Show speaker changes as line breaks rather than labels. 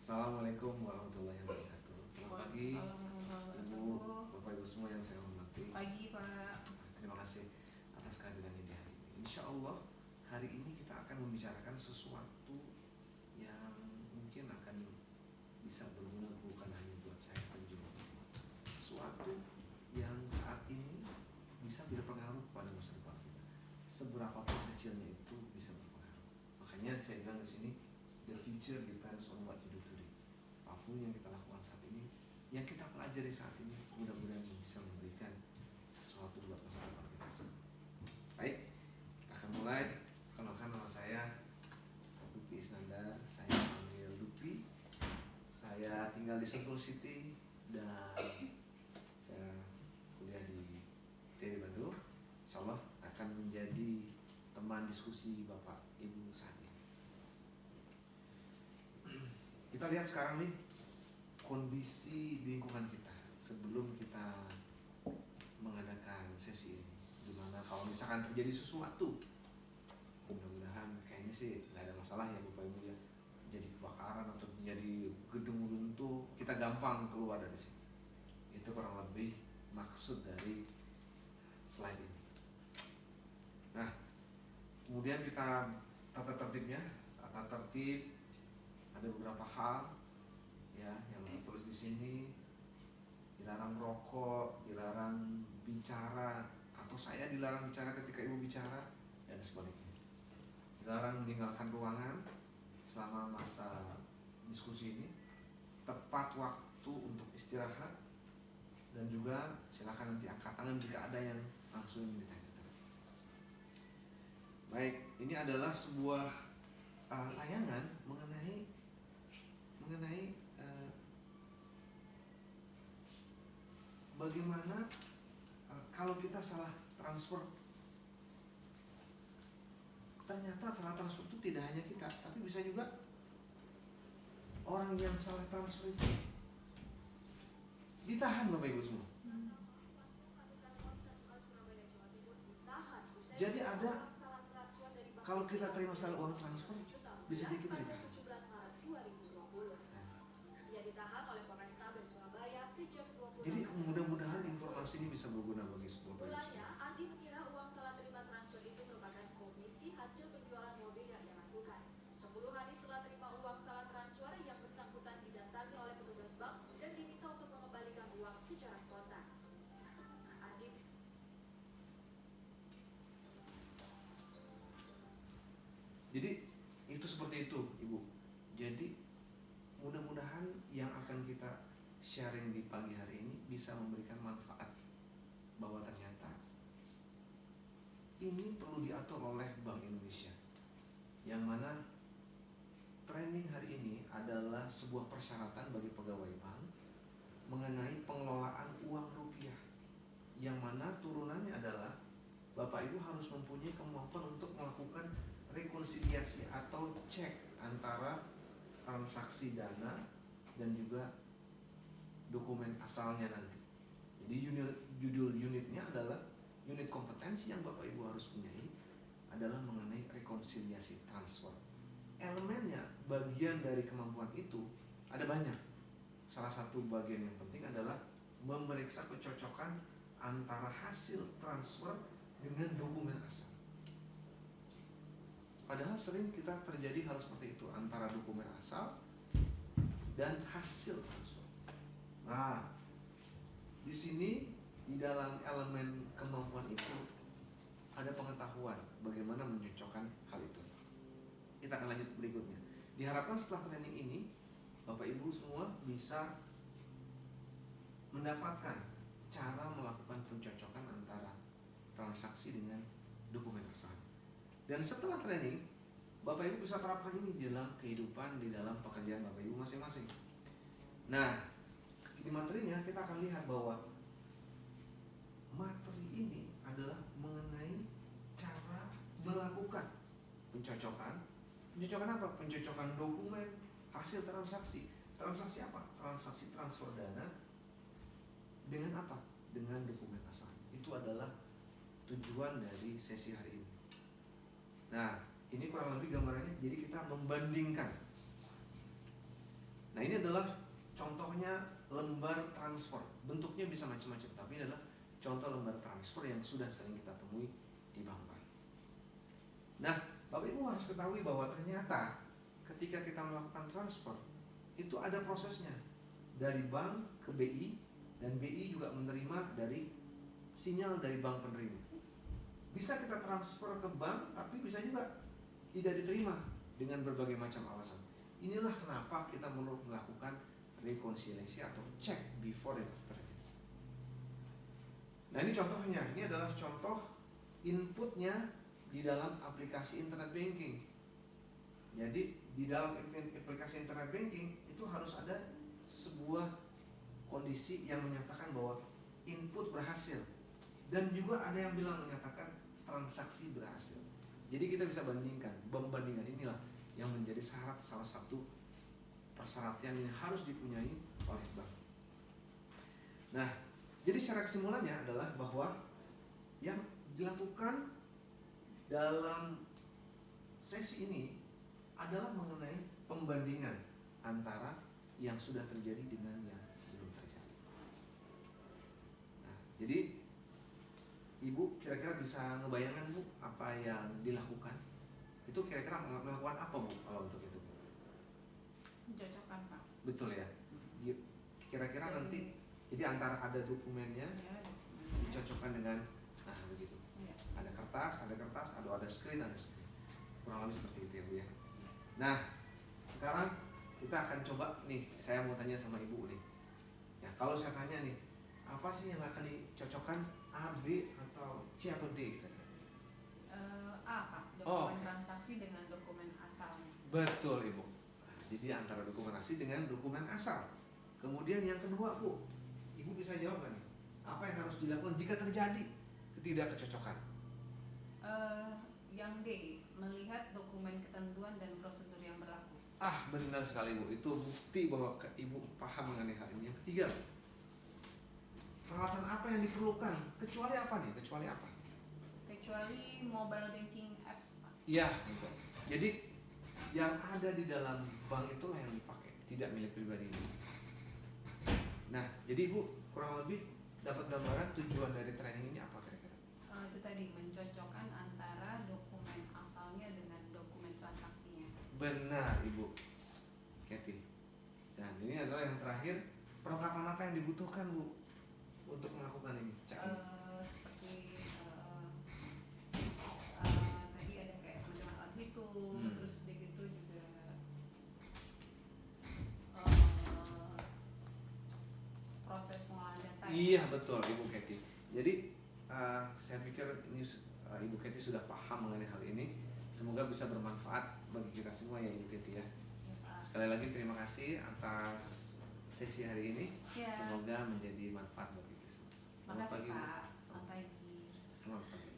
Assalamualaikum warahmatullahi wabarakatuh. Selamat pagi, Ibu, Bapak Ibu semua yang saya hormati.
Pagi Pak.
Terima kasih atas kehadiran ini hari ini. Insya Allah hari ini kita akan membicarakan sesuatu yang mungkin akan bisa berguna bukan hanya buat saya dan juga sesuatu yang saat ini bisa berpengaruh pada masa depan kita. Seberapa kecilnya itu bisa berpengaruh. Makanya saya bilang di sini, the future depends on what you do today. Apapun yang kita lakukan saat ini, yang kita pelajari saat ini, mudah-mudahan bisa memberikan sesuatu buat masa depan kita semua. Baik, kita akan mulai. Kenalkan nama saya Lupi Isnandar. Saya panggil Lupi. Saya tinggal di Sentul City dan saya kuliah di TB Bandung. Insya Allah akan menjadi teman diskusi Bapak Ibu saat ini. Kita lihat sekarang nih kondisi di lingkungan kita sebelum kita mengadakan sesi ini, dimana kalau misalkan terjadi sesuatu, mudah-mudahan kayaknya sih nggak ada masalah ya Bapak Ibu ya, jadi kebakaran atau jadi gedung runtuh, kita gampang keluar dari sini. Itu kurang lebih maksud dari slide ini. Nah, kemudian kita tata tertibnya, tata tertib. Ada beberapa hal ya yang tertulis di sini. Dilarang merokok, dilarang bicara, atau saya dilarang bicara ketika ibu bicara, dan sebaliknya. Dilarang meninggalkan ruangan selama masa diskusi ini. Tepat waktu untuk istirahat, dan juga silakan nanti angkat tangan jika ada yang langsung ditanyakan. Baik, ini adalah sebuah tayangan mengenai bagaimana kalau kita salah transfer. Ternyata salah transfer itu tidak hanya kita, tapi bisa juga orang yang salah transfer itu ditahan, Bapak Ibu semua. Jadi ada, kalau kita terima salah uang transfer, bisa jadi kita ditahan.
Ia ditahan oleh Polrestabes Surabaya sejak 20.
Jadi mudah-mudahan informasi ini bisa berguna bagi semua.
Mulanya, Andi mengira uang salah terima transfer itu merupakan komisi hasil penjualan mobil yang ia lakukan. 10 hari setelah terima uang salah transfer, yang bersangkutan didatangi oleh petugas bank dan diminta untuk mengembalikan uang secara kontan. Andi
Jadi itu seperti itu, Ibu. Jadi mudah-mudahan yang akan kita sharing di pagi hari ini bisa memberikan manfaat, bahwa ternyata ini perlu diatur oleh Bank Indonesia, yang mana training hari ini adalah sebuah persyaratan bagi pegawai bank mengenai pengelolaan uang rupiah, yang mana turunannya adalah Bapak Ibu harus mempunyai kemampuan untuk melakukan rekonsiliasi atau cek antara transaksi dana dan juga dokumen asalnya nanti. Jadi judul unitnya adalah unit kompetensi yang Bapak Ibu harus punyai adalah mengenai rekonsiliasi transfer. Elemennya, bagian dari kemampuan itu ada banyak. Salah satu bagian yang penting adalah memeriksa kecocokan antara hasil transfer dengan dokumen asal. Padahal sering kita terjadi hal seperti itu antara dokumen asal dan hasil transfer. Nah, di sini di dalam elemen kemampuan itu ada pengetahuan bagaimana menyocokkan hal itu. Kita akan lanjut berikutnya. Diharapkan setelah training ini Bapak Ibu semua bisa mendapatkan cara melakukan pencocokan antara transaksi dengan dokumen asal. Dan setelah training, Bapak Ibu bisa terapkan ini di dalam kehidupan, di dalam pekerjaan Bapak Ibu masing-masing. Nah, di materinya kita akan lihat bahwa materi ini adalah mengenai cara melakukan pencocokan. Pencocokan apa? Pencocokan dokumen hasil transaksi. Transaksi apa? Transaksi transfer dana dengan apa? Dengan dokumen asal. Itu adalah tujuan dari sesi hari ini. Nah, ini kurang lebih gambarannya. Jadi kita membandingkan Nah ini adalah contohnya lembar transfer. Bentuknya bisa macam-macam, tapi ini adalah contoh lembar transfer yang sudah sering kita temui di bank-bank. Nah, Bapak Ibu harus ketahui bahwa ternyata ketika kita melakukan transfer itu ada prosesnya dari bank ke BI, dan BI juga menerima dari sinyal dari bank penerima. Bisa kita transfer ke bank, tapi bisa juga tidak diterima dengan berbagai macam alasan. Inilah kenapa kita perlu melakukan rekonsiliasi atau check before and after. Nah ini contohnya, ini adalah contoh inputnya di dalam aplikasi internet banking. Jadi di dalam aplikasi internet banking itu harus ada sebuah kondisi yang menyatakan bahwa input berhasil, dan juga ada yang bilang menyatakan transaksi berhasil. Jadi kita bisa membandingkan inilah yang menjadi syarat, salah satu persyaratan yang harus dipunyai oleh bank. Nah, jadi secara kesimpulannya adalah bahwa yang dilakukan dalam sesi ini adalah mengenai pembandingan antara yang sudah terjadi dengan yang belum terjadi. Nah, jadi Ibu kira-kira bisa ngebayangkan Bu apa yang dilakukan? Itu kira-kira melakukan apa Bu kalau untuk itu?
Mencocokkan Pak.
Betul ya. Kira-kira nanti jadi antara ada dokumennya
Ya,
dicocokkan dengan begitu.
ya.
Ada kertas, ada screen, kurang lebih seperti itu ya Bu ya. Nah, sekarang kita akan coba nih, saya mau tanya sama Ibu nih. Ya, kalau saya tanya nih, apa sih yang akan dicocokkan, A, B, atau C atau D?
A Pak, dokumen transaksi dengan dokumen asalnya.
Betul Ibu. Jadi antara dokumen asli dengan dokumen asal. Kemudian yang kedua Bu, Ibu bisa jawab kan nih? Apa yang harus dilakukan jika terjadi ketidakcocokan?
Yang D, melihat dokumen ketentuan dan prosedur yang berlaku.
Benar sekali Bu, itu bukti bahwa Ibu paham mengenai hal ini. Yang ketiga, peralatan apa yang diperlukan? Kecuali apa nih? Kecuali apa?
Kecuali mobile banking apps Pak.
Iya, gitu. Jadi yang ada di dalam bank itulah yang dipakai, tidak milik pribadi ini. Nah, jadi Ibu kurang lebih dapat gambaran tujuan dari training ini apa kira-kira?
Itu tadi mencocokkan antara dokumen asalnya dengan dokumen transaksinya.
Benar Ibu Kathy. Dan ini adalah yang terakhir, perlengkapan apa yang dibutuhkan Bu untuk melakukan ini? Cek ini.
Seperti tadi ada kayak semacam alat hitung, terus udah gitu juga proses pengolahan data.
Iya betul Ibu Kathy. Jadi saya pikir ini Ibu Kathy sudah paham mengenai hal ini. Semoga bisa bermanfaat bagi kita semua ya Ibu Kathy ya.
Ya, Pak.
Sekali lagi terima kasih atas sesi hari ini.
Ya.
Semoga menjadi manfaat bagi kita semua. Selamat
Makasih
pagi Bu.
Pak. Selamat pagi.
Selamat pagi.